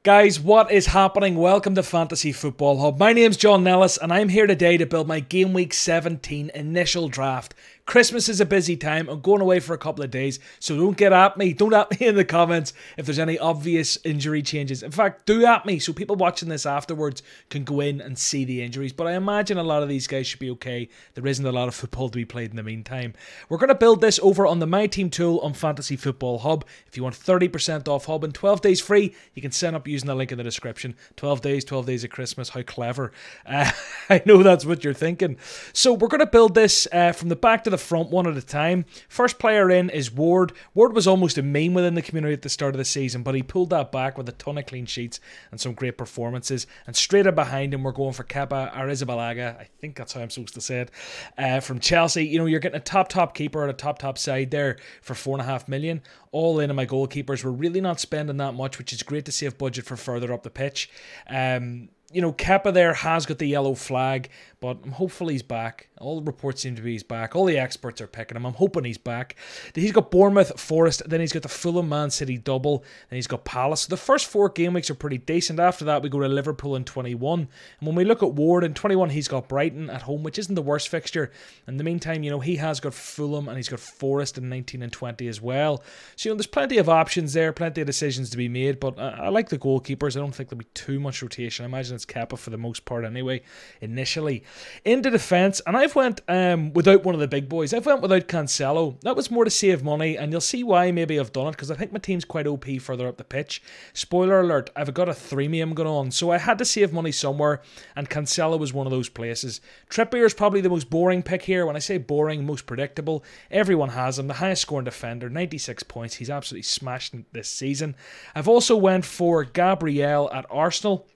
Guys, what is happening? Welcome to Fantasy Football Hub. My name's John Nellis and I'm here today to build my Game Week 17 initial draft. Christmas is a busy time. I'm going away for a couple of days, so don't get at me. Don't at me in the comments if there's any obvious injury changes. In fact, do at me so people watching this afterwards can go in and see the injuries. But I imagine a lot of these guys should be okay. There isn't a lot of football to be played in the meantime. We're going to build this over on the My Team tool on Fantasy Football Hub. If you want 30% off Hub and 12 days free, you can sign up using the link in the description. 12 days of Christmas. How clever. I know that's what you're thinking. So we're going to build this from the back to the front one at a time. First player in is Ward. Ward was almost a meme within the community at the start of the season, but he pulled that back with a ton of clean sheets and some great performances. And straight up behind him, we're going for Kepa Arrizabalaga. I think that's how I'm supposed to say it. From Chelsea, you know, you're getting a top keeper at a top side there for $4.5 million. All in my goalkeepers. We're really not spending that much, which is great to save budget for further up the pitch. You know, Kepa there has got the yellow flag, but I'm hopeful he's back. All the reports seem to be he's back. All the experts are picking him. I'm hoping he's back. He's got Bournemouth, Forest, then he's got the Fulham Man City double, then he's got Palace. So the first 4 game weeks are pretty decent. After that, we go to Liverpool in 21. And when we look at Ward in 21, he's got Brighton at home, which isn't the worst fixture. In the meantime, you know, he has got Fulham and he's got Forest in 19 and 20 as well. So, you know, there's plenty of options there, plenty of decisions to be made, but I like the goalkeepers. I don't think there'll be too much rotation. I imagine it's Kepa for the most part anyway, initially. Into defence, and I've went without one of the big boys. I've went without Cancelo. That was more to save money, and you'll see why maybe I've done it, because I think my team's quite OP further up the pitch. Spoiler alert, I've got a 3-me going on, so I had to save money somewhere, and Cancelo was one of those places. Trippier is probably the most boring pick here. When I say boring, most predictable. Everyone has him, the highest scoring defender, 96 points. He's absolutely smashed this season. I've also went for Gabriel at Arsenal.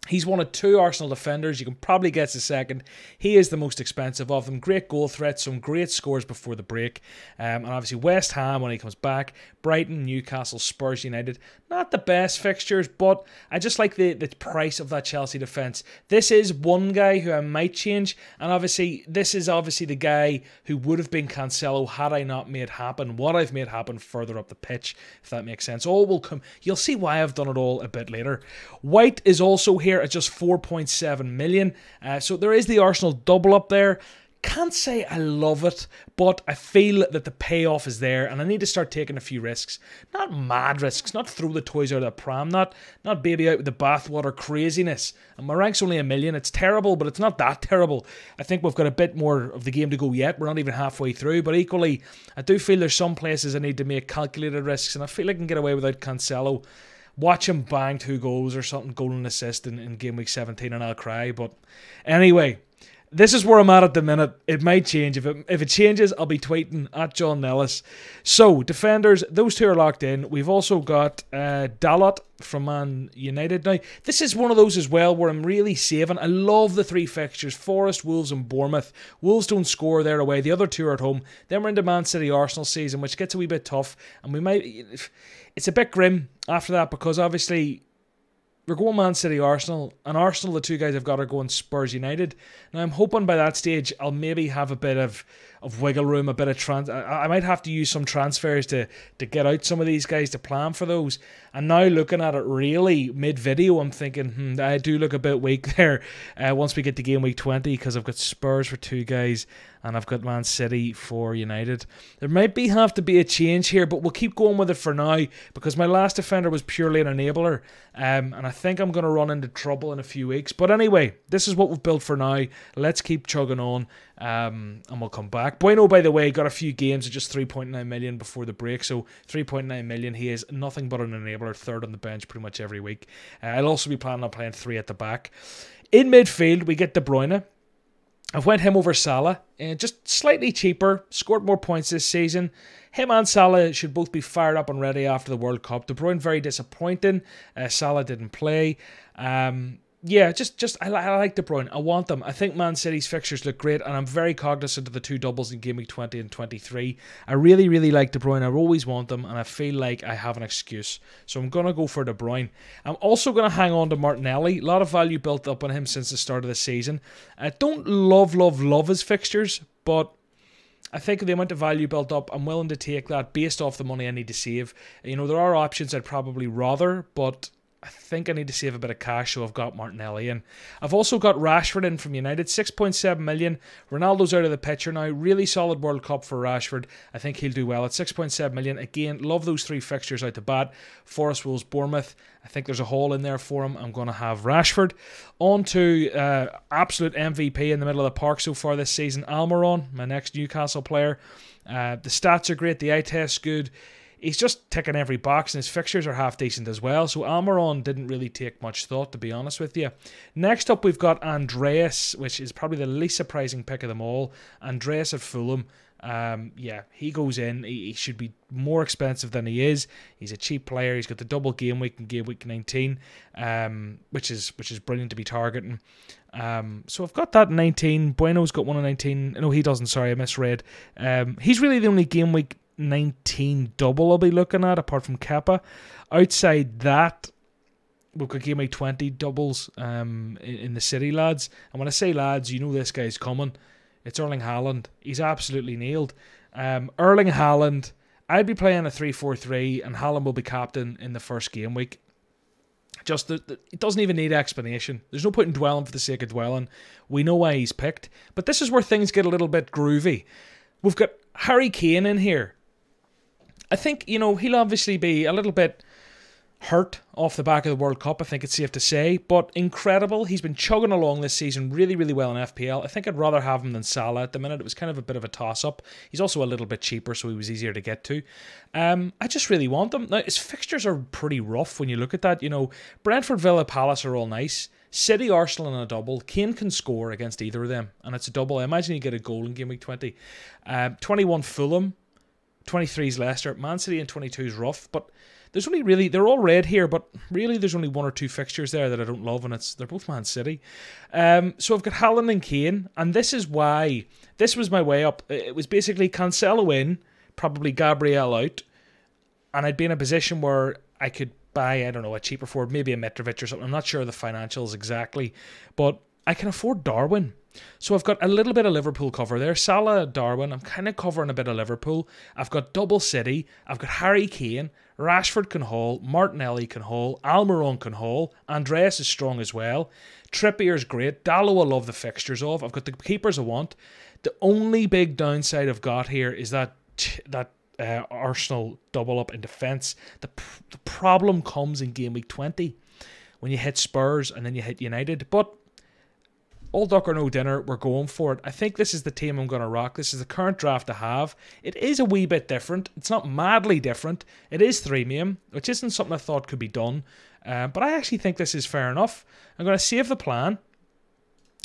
He's one of 2 Arsenal defenders. You can probably guess the second. He is the most expensive of them. Great goal threat, some great scores before the break. And obviously West Ham when he comes back. Brighton, Newcastle, Spurs, United. Not the best fixtures, but I just like the price of that Chelsea defence. This is one guy who I might change. And obviously, this is obviously the guy who would have been Cancelo had I not made happen what I've made happen further up the pitch, if that makes sense. All will come. You'll see why I've done it all a bit later. White is also here at just 4.7 million. So there is the Arsenal double up there. Can't say I love it, but I feel that the payoff is there and I need to start taking a few risks. Not mad risks, not throw the toys out of the pram, not baby out with the bathwater craziness. And my rank's only 1 million. It's terrible, but it's not that terrible. I think we've got a bit more of the game to go yet. We're not even halfway through, but equally, I do feel there's some places I need to make calculated risks, and I feel I can get away without Cancelo. Watch him bang 2 goals or something, goal and assist in Game Week 17 and I'll cry. But anyway, this is where I'm at the minute. It might change. If it changes, I'll be tweeting at John Nellis. So, defenders, those 2 are locked in. We've also got Dalot from Man United. Now, this is one of those as well where I'm really saving. I love the 3 fixtures, Forest, Wolves and Bournemouth. Wolves don't score their away. The other 2 are at home. Then we're into Man City Arsenal season, which gets a wee bit tough. And we might... It's a bit grim after that because obviously we're going Man City Arsenal, and Arsenal, the 2 guys I've got are going Spurs United. Now I'm hoping by that stage I'll maybe have a bit of wiggle room, a bit of I might have to use some transfers to get out some of these guys to plan for those. And now looking at it really mid-video, I'm thinking, I do look a bit weak there once we get to Game Week 20 because I've got Spurs for 2 guys and I've got Man City for United. There might have to be a change here, but we'll keep going with it for now because my last defender was purely an enabler, and I think I'm going to run into trouble in a few weeks. But anyway, this is what we've built for now. Let's keep chugging on, and we'll come back. Bueno, by the way, got a few games at just 3.9 million before the break, so 3.9 million. He is nothing but an enabler, 3rd on the bench pretty much every week. I'll also be planning on playing 3 at the back. In midfield, we get De Bruyne. I've went him over Salah, just slightly cheaper, scored more points this season. Him and Salah should both be fired up and ready after the World Cup. De Bruyne very disappointing. Salah didn't play. Yeah, I like De Bruyne. I want them. I think Man City's fixtures look great, and I'm very cognizant of the 2 doubles in Game Week 20 and 23. I really, really like De Bruyne. I always want them, and I feel like I have an excuse. So I'm going to go for De Bruyne. I'm also going to hang on to Martinelli. A lot of value built up on him since the start of the season. I don't love his fixtures, but I think the amount of value built up, I'm willing to take that based off the money I need to save. You know, there are options I'd probably rather, but I think I need to save a bit of cash, so I've got Martinelli in. I've also got Rashford in from United, 6.7 million. Ronaldo's out of the picture now. Really solid World Cup for Rashford. I think he'll do well at 6.7 million. Again, love those 3 fixtures out the bat. Forest, Wolves, Bournemouth. I think there's a hole in there for him. I'm going to have Rashford. On to absolute MVP in the middle of the park so far this season, Almiron, my next Newcastle player. The stats are great. The eye test's good. He's just ticking every box, and his fixtures are half decent as well. So Almiron didn't really take much thought, to be honest with you. Next up, we've got Andreas, which is probably the least surprising pick of them all. Andreas at Fulham. Yeah, he goes in. He should be more expensive than he is. He's a cheap player. He's got the double game week and game week 19, which is brilliant to be targeting. So I've got that 19. Bueno's got one of 19. No, he doesn't. Sorry, I misread. He's really the only game week 19 double I'll be looking at, apart from Kepa. Outside that, we've got game week 20 doubles in the City lads. And when I say lads, you know this guy's coming. It's Erling Haaland. He's absolutely nailed. Erling Haaland, I'd be playing a 3-4-3, and Haaland will be captain in the first game week. Just it doesn't even need explanation. There's no point in dwelling for the sake of dwelling. We know why he's picked. But this is where things get a little bit groovy. We've got Harry Kane in here. I think, he'll obviously be a little bit hurt off the back of the World Cup, I think it's safe to say, but incredible. He's been chugging along this season really, really well in FPL. I think I'd rather have him than Salah at the minute. It was kind of a bit of a toss-up. He's also a little bit cheaper, so he was easier to get to. I just really want him. Now, his fixtures are pretty rough when you look at that. Brentford, Villa, Palace are all nice. City, Arsenal in a double. Kane can score against either of them, and it's a double. I imagine you get a goal in game week 20. 21 Fulham, 23's Leicester. Man City and 22's rough, but there's only really, they're all red here, but really there's only 1 or 2 fixtures there that I don't love, and they're both Man City. So I've got Haaland and Kane, and this is why, this was my way up. It was basically Cancelo in, probably Gabriel out, and I'd be in a position where I could buy, I don't know, a cheaper forward, maybe a Mitrovic or something. I'm not sure of the financials exactly, but I can afford Darwin. So I've got a little bit of Liverpool cover there. Salah, Darwin. I'm kind of covering a bit of Liverpool. I've got double City. I've got Harry Kane. Rashford can haul. Martinelli can haul. Almiron can haul. Andreas is strong as well. Trippier's great. Dalot I love the fixtures of. I've got the keepers I want. The only big downside I've got here is that Arsenal double up in defence. The problem comes in game week 20 when you hit Spurs and then you hit United. But all duck or no dinner, we're going for it. I think this is the team I'm going to rock. This is the current draft I have. It is a wee bit different. It's not madly different. It is threemium, which isn't something I thought could be done. But I actually think this is fair enough. I'm going to save the plan.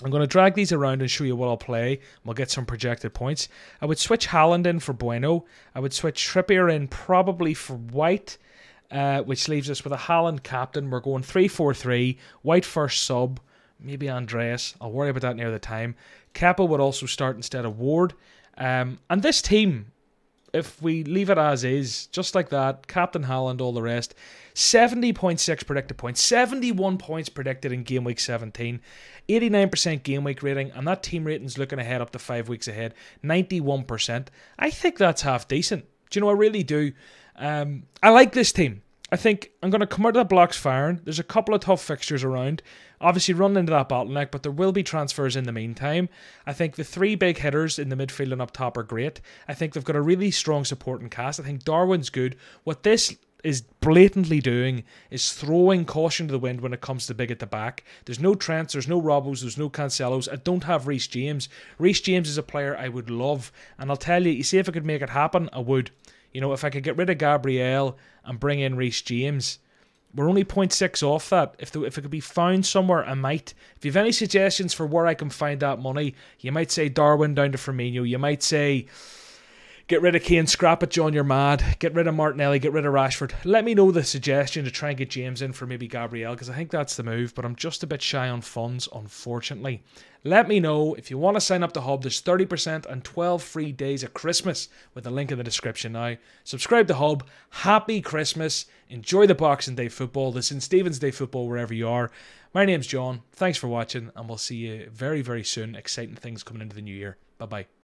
I'm going to drag these around and show you what I'll play. We'll get some projected points. I would switch Haaland in for Bueno. I would switch Trippier in probably for White, which leaves us with a Haaland captain. We're going 3-4-3. White first sub. Maybe Andreas. I'll worry about that near the time. Kepa would also start instead of Ward. And this team, if we leave it as is, just like that, Captain Haaland, all the rest, 70.6 predicted points, 71 points predicted in game week 17, 89% game week rating, and that team rating's looking ahead up to 5 weeks ahead, 91%. I think that's half decent. Do you know, I really do. I like this team. I think I'm going to come out of the blocks firing. There's a couple of tough fixtures around. Obviously running into that bottleneck, but there will be transfers in the meantime. I think the 3 big hitters in the midfield and up top are great. I think they've got a really strong supporting cast. I think Darwin's good. What this is blatantly doing is throwing caution to the wind when it comes to big at the back. There's no Trents, there's no Robbos, there's no Cancelos. I don't have Reece James. Reece James is a player I would love, and I'll tell you see if I could make it happen, I would. If I could get rid of Gabriel and bring in Reece James, we're only 0.6 off that. If it could be found somewhere, I might. If you have any suggestions for where I can find that money, you might say Darwin down to Firmino. You might say get rid of Kane, scrap it, John, you're mad. Get rid of Martinelli, get rid of Rashford. Let me know the suggestion to try and get James in for maybe Gabriel, because I think that's the move, but I'm just a bit shy on funds, unfortunately. Let me know if you want to sign up to Hub. There's 30% and 12 free days of Christmas with a link in the description now. Subscribe to Hub. Happy Christmas. Enjoy the Boxing Day football, the St. Stephen's Day football, wherever you are. My name's John. Thanks for watching, and we'll see you very, very soon. Exciting things coming into the new year. Bye-bye.